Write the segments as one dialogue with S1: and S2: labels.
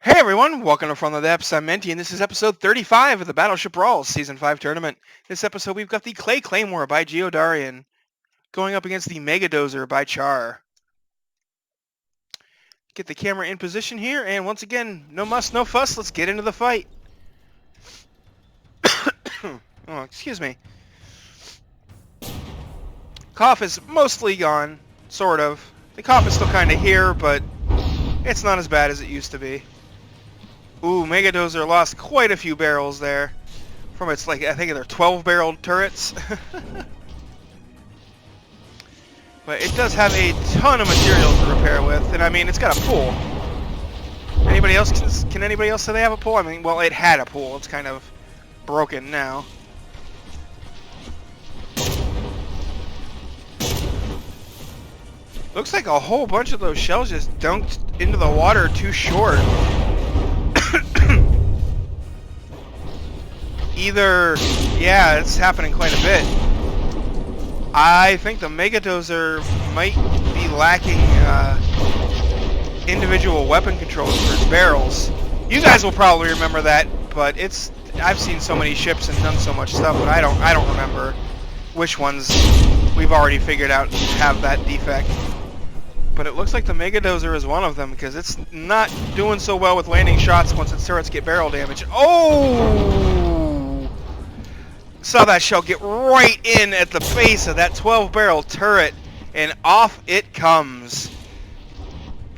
S1: Hey everyone, welcome to From the Depths. I'm Menti, and this is episode 35 of the Battleship Brawl Season 5 tournament. This episode we've got the Clay Claymore by Geodarian going up against the Megadozer by Char. Get the camera in position here, and once again, no muss, no fuss, let's get into the fight. Oh, excuse me. Cough is mostly gone, sort of. The cough is still kind of here, but it's not as bad as it used to be. Ooh, Megadozer lost quite a few barrels there from its, I think they're 12-barreled turrets. But it does have a ton of materials to repair with, and I mean, it's got a pool. Anybody else, can anybody else say they have a pool? I mean, well, it had a pool. It's kind of broken now. Looks like a whole bunch of those shells just dunked into the water too short. Either, yeah, it's happening quite a bit. I think the Megadozer might be lacking individual weapon controls for its barrels. You guys will probably remember that, but I've seen so many ships and done so much stuff, but I don't remember which ones we've already figured out have that defect. But it looks like the Megadozer is one of them, because it's not doing so well with landing shots once its turrets get barrel damage. Oh! Saw that shell get right in at the base of that 12-barrel turret, and off it comes.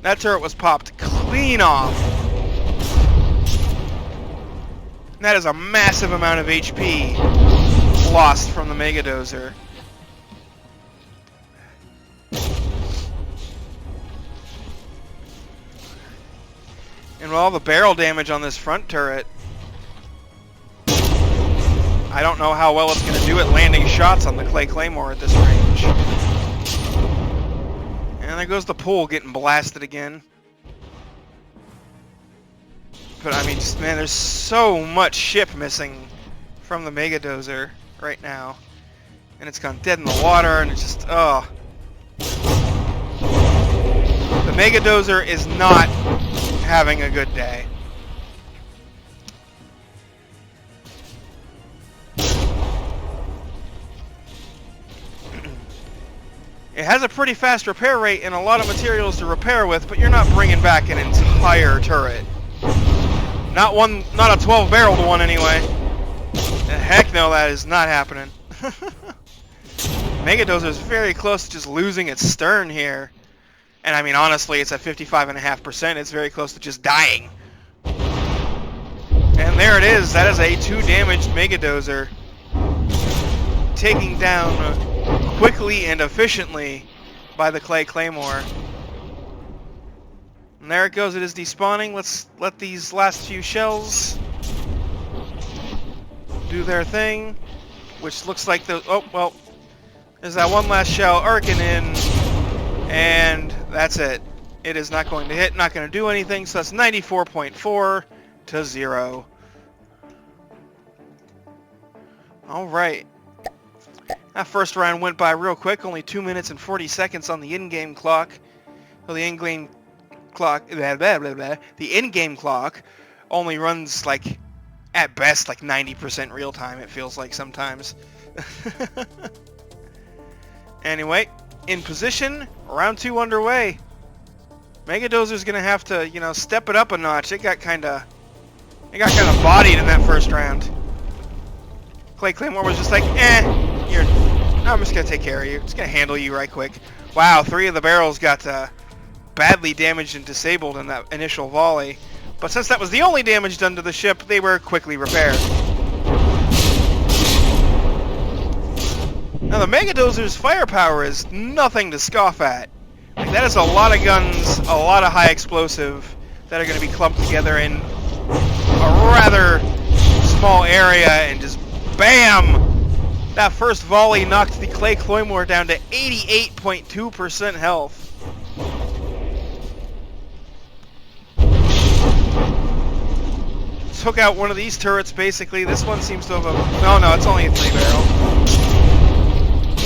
S1: That turret was popped clean off. And that is a massive amount of HP lost from the Megadozer. And with all the barrel damage on this front turret, I don't know how well it's going to do at landing shots on the Clay Claymore at this range. And there goes the pool getting blasted again. But I mean, just, man, there's so much ship missing from the Megadozer right now. And it's gone dead in the water, and it's just, oh. The Megadozer is not having a good day. It has a pretty fast repair rate and a lot of materials to repair with, but you're not bringing back an entire turret. Not a 12-barreled one anyway. Heck no, that is not happening. Megadozer is very close to just losing its stern here. And I mean, honestly, it's at 55.5%. It's very close to just dying. And there it is. That is a 2-damaged Megadozer. Taking down quickly and efficiently by the Clay Claymore. And there it goes. It is despawning. Let's let these last few shells do their thing. Which looks like the... Oh, well. There's that one last shell arcing in. And that's it. It is not going to hit, not going to do anything, so that's 94.4 to 0. Alright. That first round went by real quick, only 2 minutes and 40 seconds on the in-game clock. So the in-game clock, the in-game clock only runs, at best, 90% real time, it feels like sometimes. Anyway. In position, round 2 underway. Megadozer's gonna have to, step it up a notch. It got kinda bodied in that first round. Clay Claymore was just like, I'm just gonna take care of you. Just gonna handle you right quick. Wow, 3 of the barrels got badly damaged and disabled in that initial volley. But since that was the only damage done to the ship, they were quickly repaired. Now the Megadozer's firepower is nothing to scoff at. That is a lot of guns, a lot of high explosive that are going to be clumped together in a rather small area, and just BAM! That first volley knocked the Clay Claymore down to 88.2% health. Took out one of these turrets basically. This one seems to have no, it's only a 3-barrel.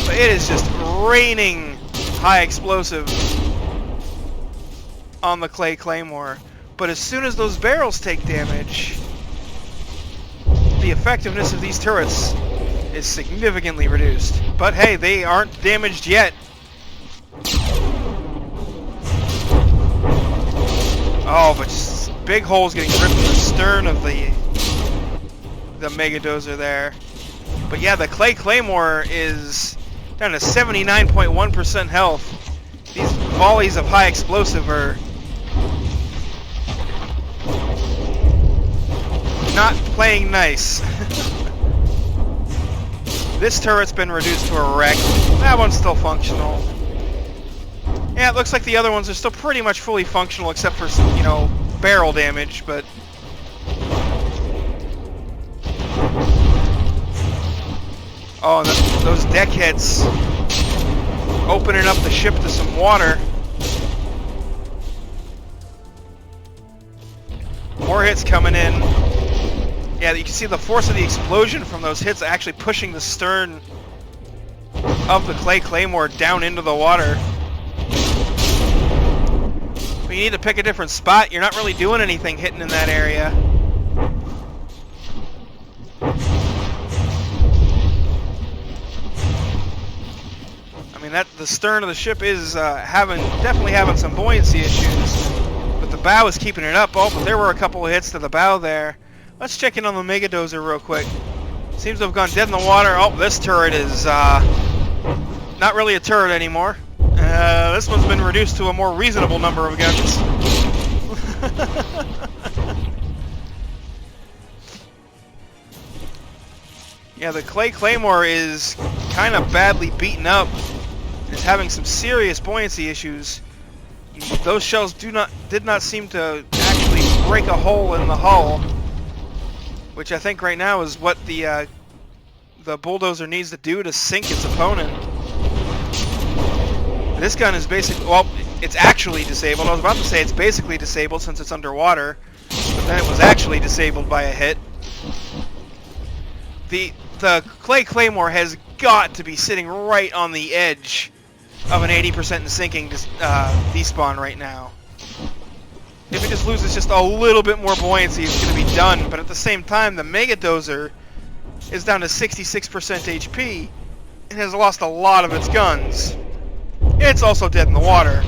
S1: But it is just raining high explosive on the Clay Claymore. But as soon as those barrels take damage, the effectiveness of these turrets is significantly reduced. But hey, they aren't damaged yet. Oh, but just big holes getting ripped in the stern of the Megadozer there. But yeah, the Clay Claymore is down to 79.1% health. These volleys of high explosive are not playing nice. This turret's been reduced to a wreck. That one's still functional. Yeah, it looks like the other ones are still pretty much fully functional except for some, you know, barrel damage, but... Oh, and those deck hits opening up the ship to some water. More hits coming in. Yeah, you can see the force of the explosion from those hits actually pushing the stern of the Clay Claymore down into the water. But you need to pick a different spot. You're not really doing anything hitting in that area. I mean, the stern of the ship is definitely having some buoyancy issues, but the bow is keeping it up. Oh, but there were a couple of hits to the bow there. Let's check in on the Megadozer real quick. Seems to have gone dead in the water. Oh, this turret is not really a turret anymore. This one's been reduced to a more reasonable number of guns. Yeah, the Clay Claymore is kind of badly beaten up. It's having some serious buoyancy issues. Those shells did not seem to actually break a hole in the hull, which I think right now is what the bulldozer needs to do to sink its opponent. This gun is basically, well, it's actually disabled. I was about to say it's basically disabled since it's underwater, but then it was actually disabled by a hit. The Clay Claymore has got to be sitting right on the edge of an 80% sinking despawn right now. If it just loses just a little bit more buoyancy, it's going to be done. But at the same time, the Megadozer is down to 66% HP and has lost a lot of its guns. It's also dead in the water.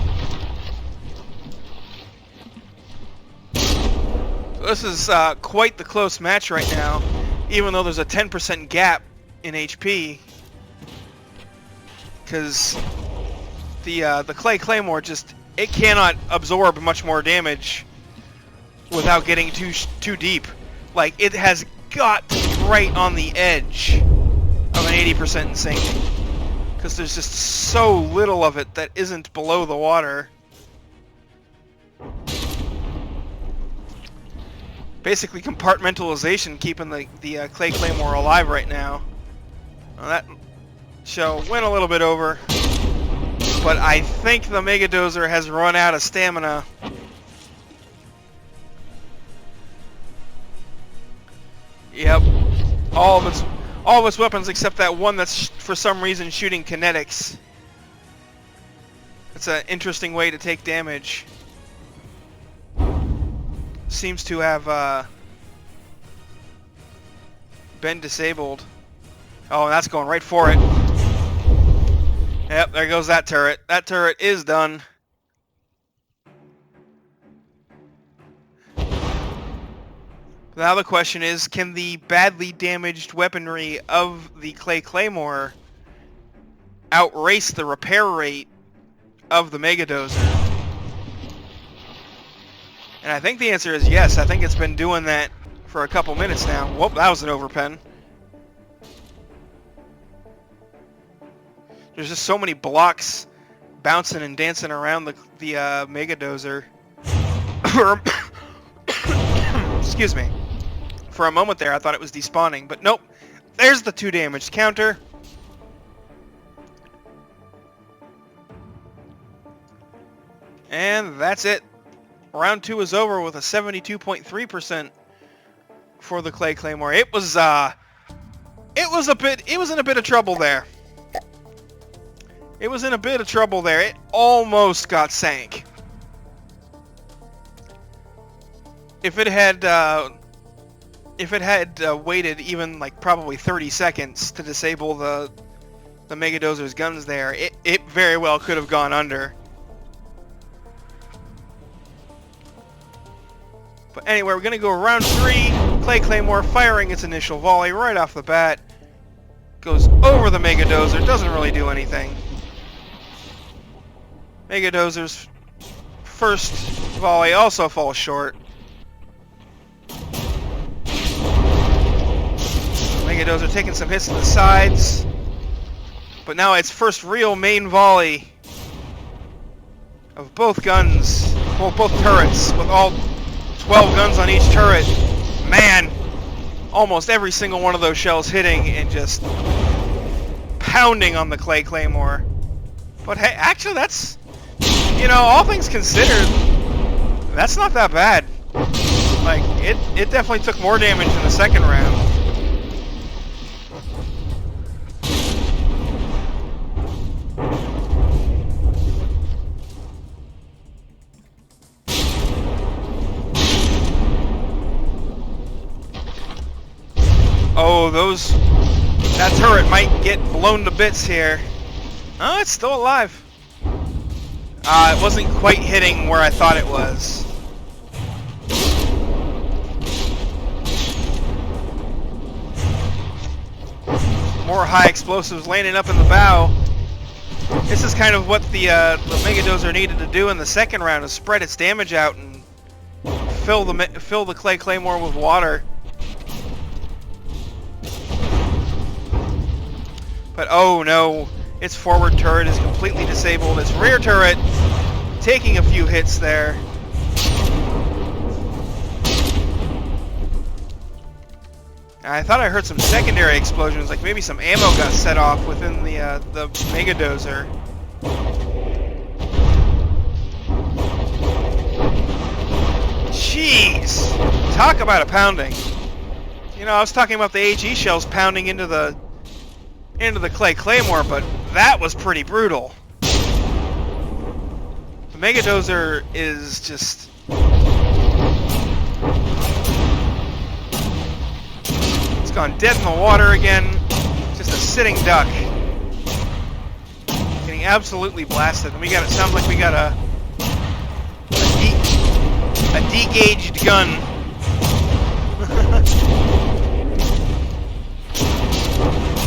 S1: So this is quite the close match right now, even though there's a 10% gap in HP. Because the Clay Claymore it cannot absorb much more damage without getting too deep. Like, it has got to be right on the edge of an 80% sinking, because there's just so little of it that isn't below the water. Basically compartmentalization keeping the Clay Claymore alive right now. Well, that show went a little bit over, but I think the Megadozer has run out of stamina. Yep, all of its weapons except that one that's for some reason shooting kinetics. That's an interesting way to take damage. Seems to have been disabled. Oh, that's going right for it. Yep, there goes that turret. That turret is done. Now the question is, can the badly damaged weaponry of the Clay Claymore outrace the repair rate of the Megadozer? And I think the answer is yes. I think it's been doing that for a couple minutes now. Whoop, that was an overpen. There's just so many blocks bouncing and dancing around the Megadozer. Excuse me. For a moment there, I thought it was despawning, but nope. There's the 2 damage counter. And that's it. Round 2 is over with a 72.3% for the Clay Claymore. It was in a bit of trouble there. It was in a bit of trouble there. It almost got sank. if it had waited even like probably 30 seconds to disable the Megadozer's guns there, it very well could have gone under. But anyway, we're gonna go round 3. Clay Claymore firing its initial volley right off the bat. Goes over the Megadozer, doesn't really do anything. Megadozer's first volley also falls short. Megadozer taking some hits to the sides. But now its first real main volley of both guns, well, both turrets, with all 12 guns on each turret. Man, almost every single one of those shells hitting and just pounding on the Clay Claymore. But hey, actually that's, you know, all things considered, that's not that bad. Like, it definitely took more damage in the second round. Oh, that turret might get blown to bits here. Oh, it's still alive. It wasn't quite hitting where I thought it was. More high explosives landing up in the bow. This is kind of what the Megadozer needed to do in the second round, is spread its damage out and fill the Clay Claymore with water. But oh no, its forward turret is completely disabled. Its rear turret taking a few hits there. I thought I heard some secondary explosions, like maybe some ammo got set off within the Megadozer. Jeez! Talk about a pounding. You know, I was talking about the HE shells pounding into the Clay Claymore, but that was pretty brutal. The Megadozer is just... it's gone dead in the water again. Just a sitting duck. Getting absolutely blasted. And it sounds like we got a de-gauged gun.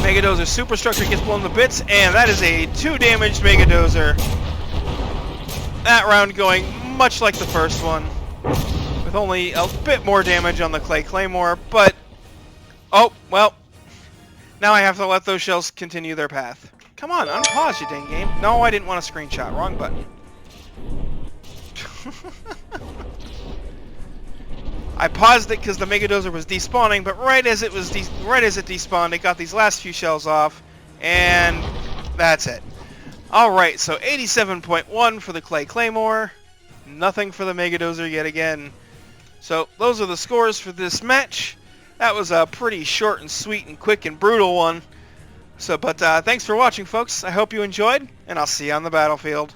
S1: Megadozer superstructure gets blown to bits, and that is a 2-damaged Megadozer. That round going much like the first one, with only a bit more damage on the Clay Claymore, but... oh, well. Now I have to let those shells continue their path. Come on, unpause, you dang game. No, I didn't want a screenshot. Wrong button. I paused it because the Megadozer was despawning, but right as it despawned, it got these last few shells off, and that's it. Alright, so 87.1 for the Clay Claymore, nothing for the Megadozer yet again. So those are the scores for this match. That was a pretty short and sweet and quick and brutal one. So, but thanks for watching, folks. I hope you enjoyed, and I'll see you on the battlefield.